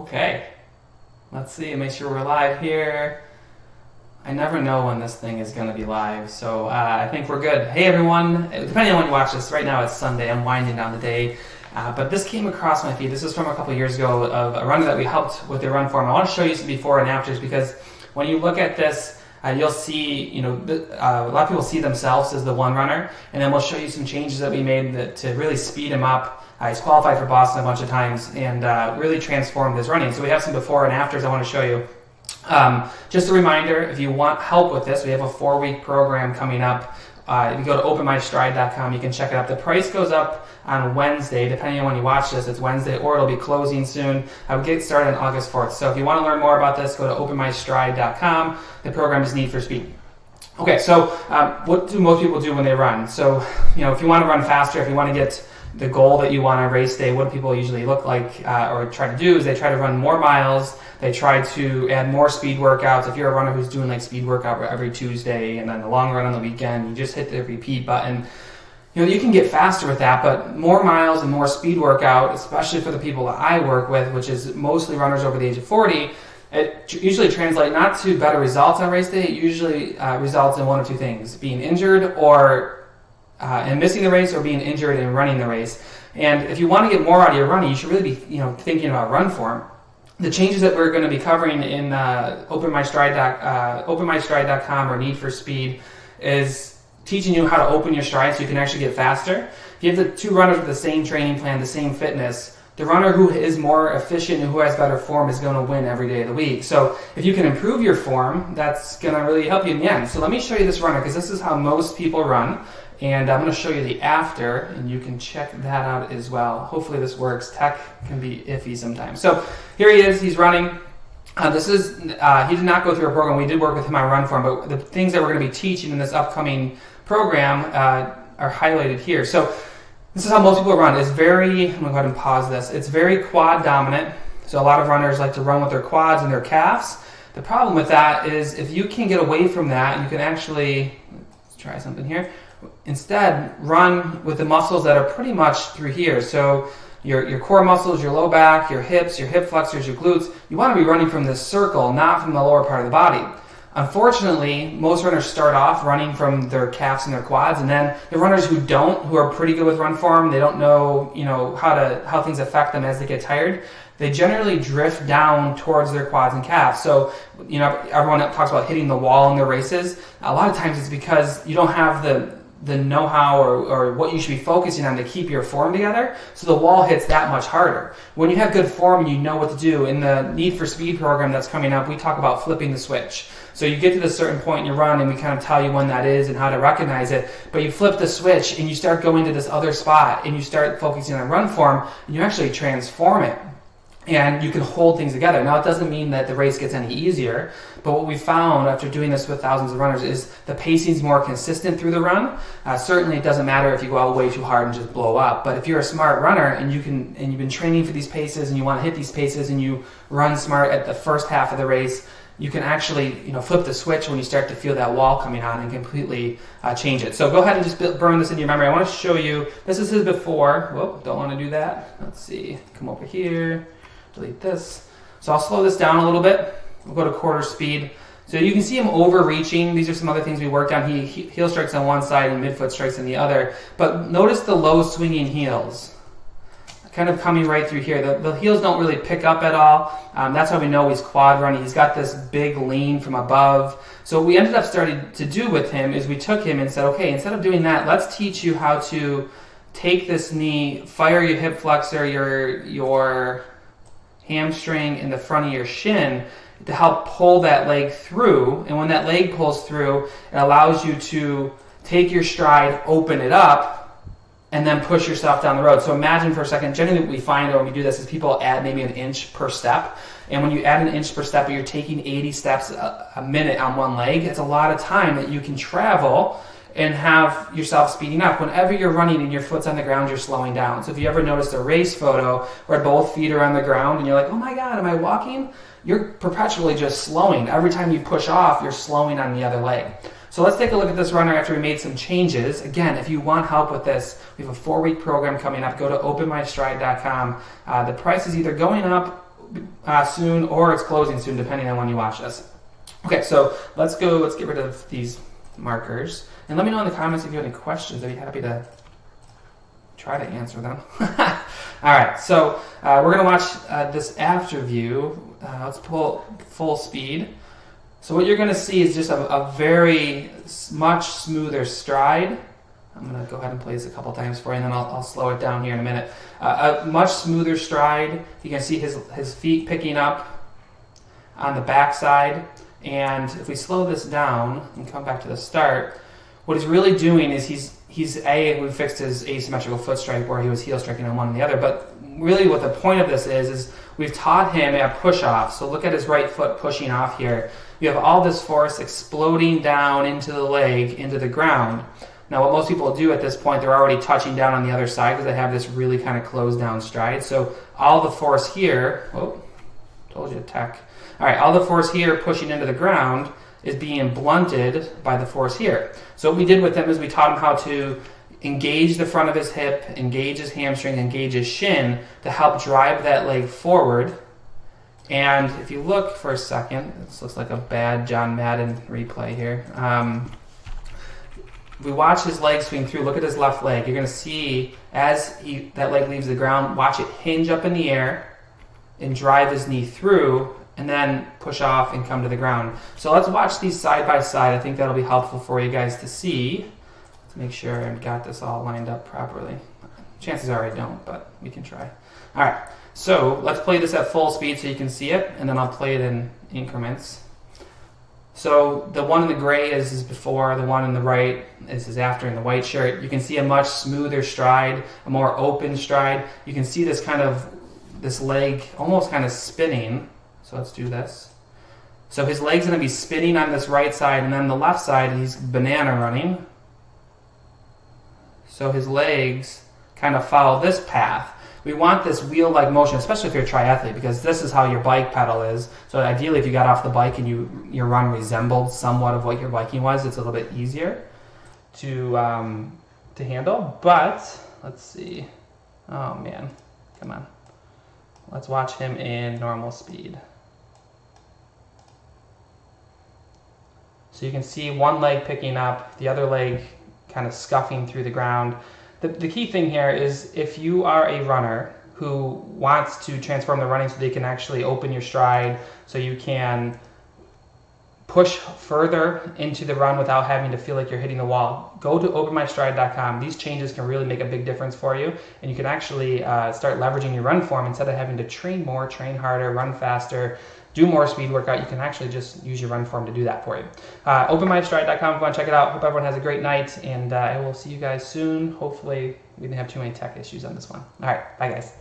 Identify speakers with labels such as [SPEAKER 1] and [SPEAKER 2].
[SPEAKER 1] Okay, let's see, make sure we're live here. I never know when this thing is going to be live, so I think we're good. Hey everyone, depending on when you watch this, right now it's Sunday, I'm winding down the day, but this came across my feed. This is from a couple years ago of a runner that we helped with their run form. I want to show you some before and afters because when you look at this, you'll see, a lot of people see themselves as the one runner, and then we'll show you some changes that we made to really speed him up. He's qualified for Boston a bunch of times and really transformed his running. So we have some before and afters I want to show you. Just a reminder, if you want help with this, we have a 4-week program coming up. If you go to openmystride.com, you can check it out. The price goes up on Wednesday, depending on when you watch this. It's Wednesday, or it'll be closing soon. I will get started on August 4th. So if you want to learn more about this, go to openmystride.com. The program is Need for Speed. Okay, so what do most people do when they run? So, if you want to run faster, if you want to get the goal that you want on race day, what do people usually look like or try to do is they try to run more miles. They try to add more speed workouts. If you're a runner who's doing like speed workout every Tuesday and then the long run on the weekend, you just hit the repeat button. You can get faster with that, but more miles and more speed workout, especially for the people that I work with, which is mostly runners over the age of 40, it usually translates not to better results on race day. It usually results in one of two things: being injured and missing the race, or being injured and running the race. And if you want to get more out of your running, you should really be thinking about run form. The changes that we're going to be covering in openmystride.com or Need for Speed is teaching you how to open your stride so you can actually get faster. If you have the two runners with the same training plan, the same fitness, the runner who is more efficient and who has better form is going to win every day of the week. So if you can improve your form, that's going to really help you in the end. So let me show you this runner because this is how most people run. And I'm going to show you the after, and you can check that out as well. Hopefully this works. Tech can be iffy sometimes. So here he is. He's running. He did not go through a program. We did work with him on run form, but the things that we're going to be teaching in this upcoming program are highlighted here. So this is how most people run. I'm going to go ahead and pause this. It's very quad dominant. So a lot of runners like to run with their quads and their calves. The problem with that is if you can get away from that, you can actually, let's try something here. Instead, run with the muscles that are pretty much through here. So your core muscles, your low back, your hips, your hip flexors, your glutes. You want to be running from this circle, not from the lower part of the body. Unfortunately, most runners start off running from their calves and their quads, and then the runners who are pretty good with run form, they don't know, how things affect them as they get tired. They generally drift down towards their quads and calves. So, everyone talks about hitting the wall in their races. A lot of times it's because you don't have the know-how or what you should be focusing on to keep your form together, so the wall hits that much harder. When you have good form, you know what to do. In the Need for Speed program that's coming up, we talk about flipping the switch. So you get to this certain point in your run, and we kind of tell you when that is and how to recognize it, but you flip the switch, and you start going to this other spot, and you start focusing on run form, and you actually transform it. And you can hold things together. Now, it doesn't mean that the race gets any easier, but what we found after doing this with thousands of runners is the pacing is more consistent through the run. Certainly, it doesn't matter if you go out way too hard and just blow up. But if you're a smart runner and you've been training for these paces and you want to hit these paces and you run smart at the first half of the race, you can actually flip the switch when you start to feel that wall coming on and completely change it. So go ahead and just burn this into your memory. I want to show you. This is his before. Whoop, don't want to do that. Let's see. Come over here. Delete this. So I'll slow this down a little bit. We'll go to quarter speed. So you can see him overreaching. These are some other things we worked on. He heel strikes on one side and midfoot strikes on the other. But notice the low swinging heels. Kind of coming right through here. The heels don't really pick up at all. That's how we know he's quad running. He's got this big lean from above. So what we ended up starting to do with him is we took him and said, okay, instead of doing that, let's teach you how to take this knee, fire your hip flexor, your hamstring in the front of your shin to help pull that leg through. And when that leg pulls through, it allows you to take your stride, open it up, and then push yourself down the road. So imagine for a second, generally what we find when we do this is people add maybe an inch per step. And when you add an inch per step, you're taking 80 steps a minute on one leg. It's a lot of time that you can travel and have yourself speeding up. Whenever you're running and your foot's on the ground, you're slowing down. So if you ever noticed a race photo where both feet are on the ground and you're like, oh my God, am I walking? You're perpetually just slowing. Every time you push off, you're slowing on the other leg. So let's take a look at this runner after we made some changes. Again, if you want help with this, we have a 4-week program coming up. Go to openmystride.com. The price is either going up soon, or it's closing soon, depending on when you watch this. Okay, so let's get rid of these markers. And let me know in the comments if you have any questions. I'd be happy to try to answer them. All right, so we're going to watch this after view. Let's pull full speed. So what you're going to see is just a very much smoother stride. I'm going to go ahead and play this a couple times for you, and then I'll slow it down here in a minute. A much smoother stride. You can see his feet picking up on the backside. And if we slow this down and come back to the start, what he's really doing is we fixed his asymmetrical foot strike where he was heel striking on one and the other. But really what the point of this is we've taught him a push off. So look at his right foot pushing off here. You have all this force exploding down into the leg, into the ground. Now what most people do at this point, they're already touching down on the other side because they have this really kind of closed down stride. So all the force here, told you tech. All right, all the force here pushing into the ground is being blunted by the force here. So what we did with him is we taught him how to engage the front of his hip, engage his hamstring, engage his shin to help drive that leg forward. And if you look for a second, this looks like a bad John Madden replay here. We watch his leg swing through. Look at his left leg. You're going to see as that leg leaves the ground, watch it hinge up in the air and drive his knee through, and then push off and come to the ground. So let's watch these side by side. I think that'll be helpful for you guys to see. Let's make sure I've got this all lined up properly. Chances are I don't, but we can try. All right, so let's play this at full speed so you can see it, and then I'll play it in increments. So the one in the gray is before, the one in the right is after in the white shirt. You can see a much smoother stride, a more open stride. You can see this leg almost kind of spinning. So let's do this. So his leg's going to be spinning on this right side, and then the left side, he's banana running. So his legs kind of follow this path. We want this wheel-like motion, especially if you're a triathlete, because this is how your bike pedal is. So ideally, if you got off the bike and your run resembled somewhat of what your biking was, it's a little bit easier to handle. But let's see. Oh man, come on. Let's watch him in normal speed. So you can see one leg picking up, the other leg kind of scuffing through the ground. The key thing here is if you are a runner who wants to transform the running so they can actually open your stride, so you can push further into the run without having to feel like you're hitting the wall, go to openmystride.com. These changes can really make a big difference for you, and you can actually start leveraging your run form instead of having to train more, train harder, run faster, do more speed workout. You can actually just use your run form to do that for you. Openmystride.com if you want to check it out. Hope everyone has a great night, and I will see you guys soon. Hopefully we didn't have too many tech issues on this one. All right, bye guys.